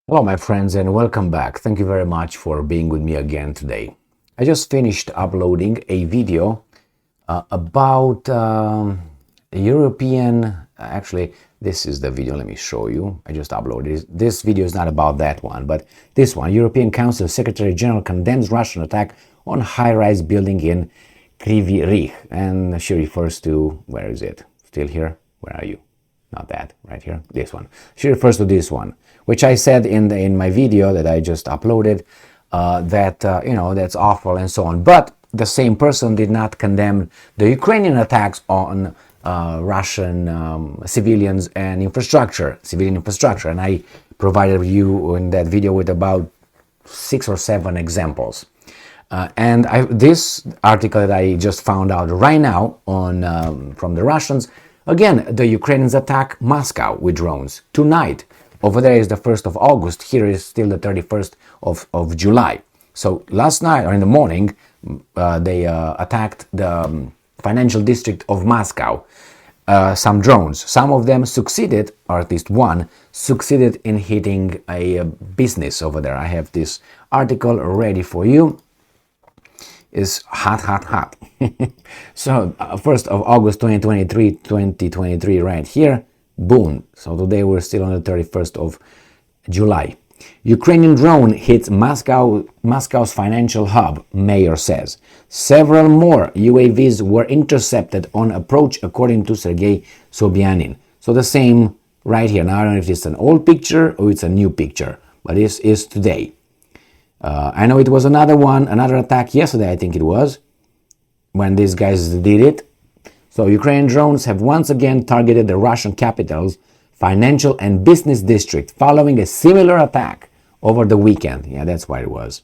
Hello, my friends, and welcome back. Thank you very much for being with me again today. I just finished uploading a video about European. Actually, this is the video. Let me show you. I just uploaded it. This video is not about that one, but this one. European Council Secretary General condemns Russian attack on high-rise building in Kryvyi Rih, and she refers to, where is it? Still here? Where are you? Not that, right here, this one. She refers to this one, which I said in my video that I just uploaded, that's awful and so on. But the same person did not condemn the Ukrainian attacks on Russian civilians and civilian infrastructure. And I provided you in that video with about 6 or 7 examples. This article that I just found out right now on from the Russians. Again, the Ukrainians attack Moscow with drones tonight. Over there is the 1st of August. Here is still the 31st of July. So last night or in the morning, they attacked the financial district of Moscow. Some drones. Some of them succeeded, or at least one, succeeded in hitting a business over there. I have this article ready for you. Is hot. So 1st of August 2023 right here, boom. So today we're still on the 31st of July. Ukrainian drone hits Moscow's financial hub, mayor says. Several more UAVs were intercepted on approach, according to Sergei Sobyanin. So the same right here. Now I don't know if it's an old picture or it's a new picture, but this is today. I know it was another attack yesterday, I think it was, when these guys did it. So Ukrainian drones have once again targeted the Russian capital's financial and business district following a similar attack over the weekend. Yeah, that's why it was.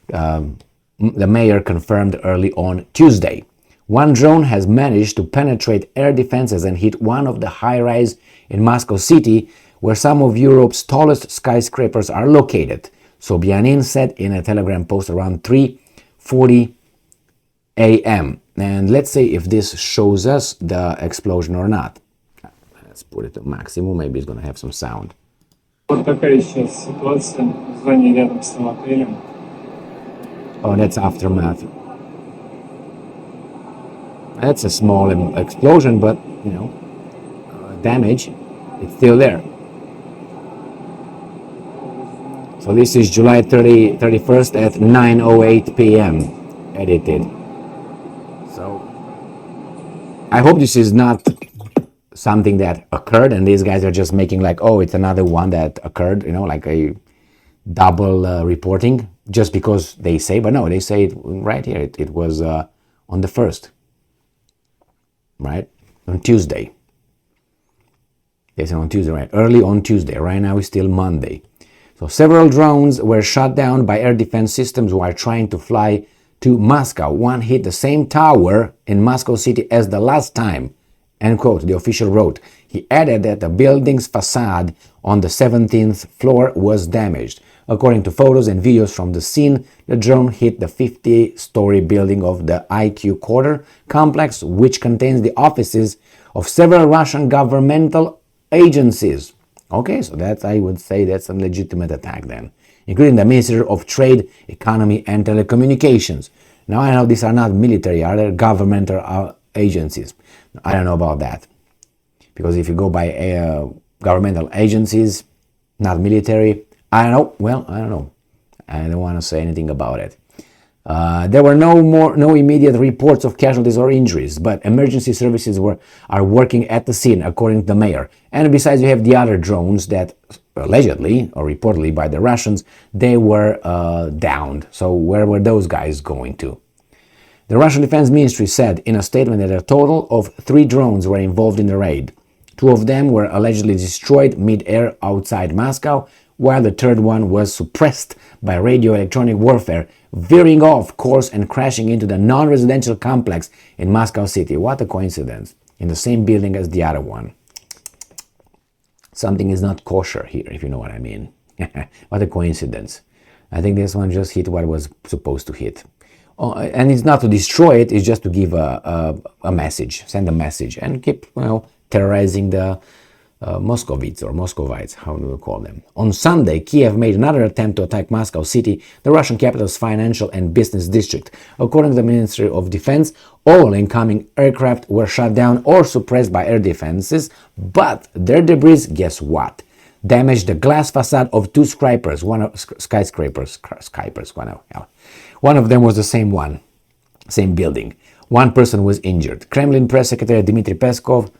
The mayor confirmed early on Tuesday. One drone has managed to penetrate air defenses and hit one of the high-rise in Moscow city, where some of Europe's tallest skyscrapers are located. Sobyanin said in a Telegram post around 3:40 a.m. And let's see if this shows us the explosion or not. Let's put it to maximum. Maybe it's going to have some sound. Вот такая сейчас ситуация в зоне рядом с тем отелем. Oh, that's aftermath. That's a small explosion, but, damage, it's still there. So this is July 31st at 9:08 p.m. edited. So I hope this is not something that occurred and these guys are just making like, oh, it's another one that occurred, like a double reporting just because they say, but no, they say it right here. It was on the 1st, right? On Tuesday. They said on Tuesday, right? Early on Tuesday. Right now it's still Monday. So several drones were shot down by air defense systems while trying to fly to Moscow. One hit the same tower in Moscow city as the last time, end quote, the official wrote. He added that the building's facade on the 17th floor was damaged. According to photos and videos from the scene, the drone hit the 50-story building of the IQ Quarter complex, which contains the offices of several Russian governmental agencies. Okay, so that I would say that's a legitimate attack then, including the Ministry of Trade, Economy and Telecommunications. Now I know these are not military, are they governmental agencies? I don't know about that, because if you go by governmental agencies, not military, I don't know. Well, I don't know. I don't want to say anything about it. There were no immediate reports of casualties or injuries, but emergency services are working at the scene, according to the mayor. And besides, you have the other drones that allegedly or reportedly by the Russians, they were downed. So where were those guys going to? The Russian Defense Ministry said in a statement that a total of 3 drones were involved in the raid. 2 of them were allegedly destroyed mid-air outside Moscow, while the third one was suppressed by radio-electronic warfare, veering off course and crashing into the non-residential complex in Moscow city. What a coincidence. In the same building as the other one. Something is not kosher here, if you know what I mean. What a coincidence. I think this one just hit what it was supposed to hit. And it's not to destroy it, it's just to give a message, send a message, and keep terrorizing the Moscovites or Muscovites, how do we call them? On Sunday, Kiev made another attempt to attack Moscow city, the Russian capital's financial and business district. According to the Ministry of Defense, all incoming aircraft were shot down or suppressed by air defenses, but their debris, guess what? Damaged the glass facade of two skyscrapers. One of them was the same building. One person was injured. Kremlin press secretary Dmitry Peskov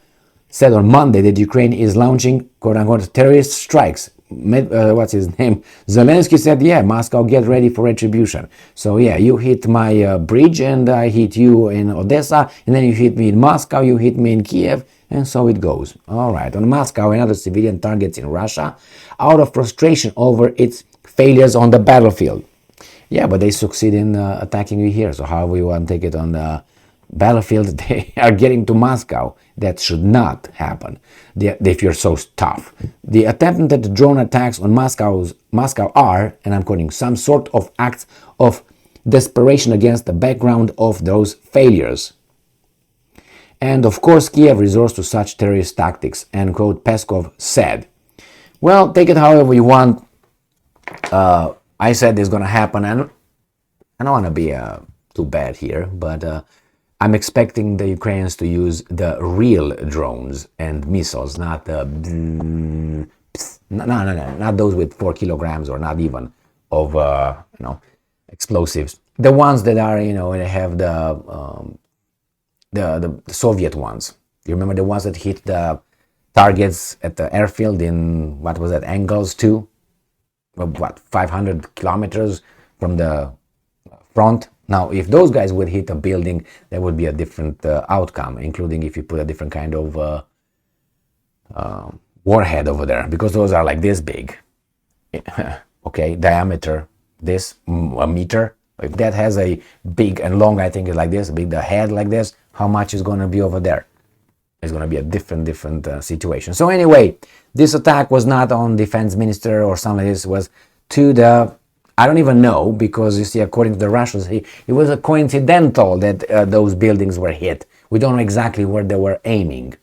said on Monday that Ukraine is launching quote-unquote terrorist strikes. What's his name? Zelensky said, yeah, Moscow, get ready for retribution. So yeah, you hit my bridge and I hit you in Odessa, and then you hit me in Moscow, you hit me in Kiev, and so it goes. All right, on Moscow and other civilian targets in Russia, out of frustration over its failures on the battlefield. Yeah, but they succeed in attacking you here, so how we want to take it on the battlefield? They are getting to Moscow. That should not happen if you're so tough. The attempted drone attacks on Moscow are, and I'm quoting, some sort of acts of desperation against the background of those failures. And of course, Kiev resorts to such terrorist tactics, end quote, Peskov said. Well, take it however you want. I said this is going to happen, and I don't want to be too bad here, but I'm expecting the Ukrainians to use the real drones and missiles, not the not those with 4 kilograms or not even of explosives. The ones that are they have the Soviet ones. You remember the ones that hit the targets at the airfield in what was that, Engels 2? What, 500 kilometers from the front? Now, if those guys would hit a building, that would be a different outcome, including if you put a different kind of warhead over there, because those are like this big. Okay, diameter, this, a meter. If that has a big and long, I think it's like this, big, the head like this, how much is going to be over there? It's going to be a different situation. So anyway, this attack was not on defense minister or something like this. It was to the, I don't even know, because you see, according to the Russians, it was a coincidental that those buildings were hit. We don't know exactly where they were aiming.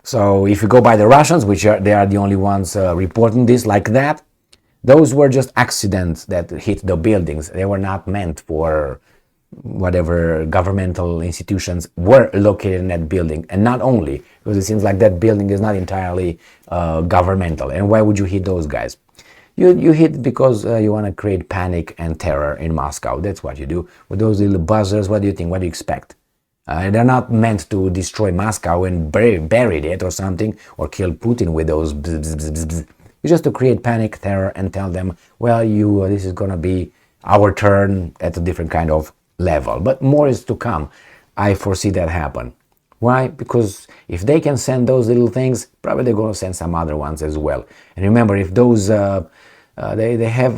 So if you go by the Russians, they are the only ones reporting this like that, those were just accidents that hit the buildings. They were not meant for whatever governmental institutions were located in that building. And not only, because it seems like that building is not entirely governmental. And why would you hit those guys? You hit because you want to create panic and terror in Moscow. That's what you do. With those little buzzers, what do you think? What do you expect? They're not meant to destroy Moscow and bury it or something, or kill Putin with those bzz, bzz, bzz, bzz. It's just to create panic, terror, and tell them, well, this is going to be our turn at a different kind of level. But more is to come. I foresee that happen. Why? Because if they can send those little things, probably they're going to send some other ones as well. And remember, if those, they have,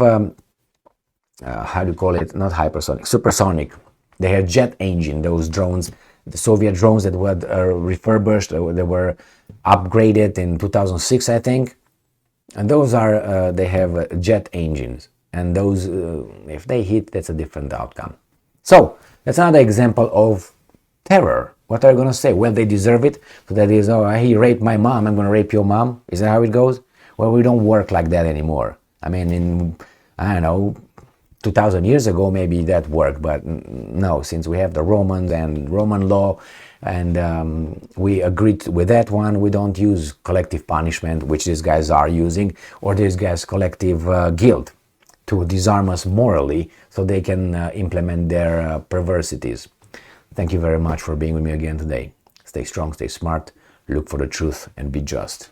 how do you call it? Not hypersonic, supersonic. They have jet engine, those drones, the Soviet drones that were refurbished, they were upgraded in 2006, I think. And those are, they have jet engines. And those, if they hit, that's a different outcome. So, that's another example of terror. What are you going to say? Well, they deserve it. So that is, oh, he raped my mom, I'm going to rape your mom. Is that how it goes? Well, we don't work like that anymore. I mean, I don't know, 2,000 years ago, maybe that worked. But no, since we have the Romans and Roman law, and we agreed with that one, we don't use collective punishment, which these guys are using, or these guys' collective guilt to disarm us morally so they can implement their perversities. Thank you very much for being with me again today. Stay strong, stay smart, look for the truth, and be just.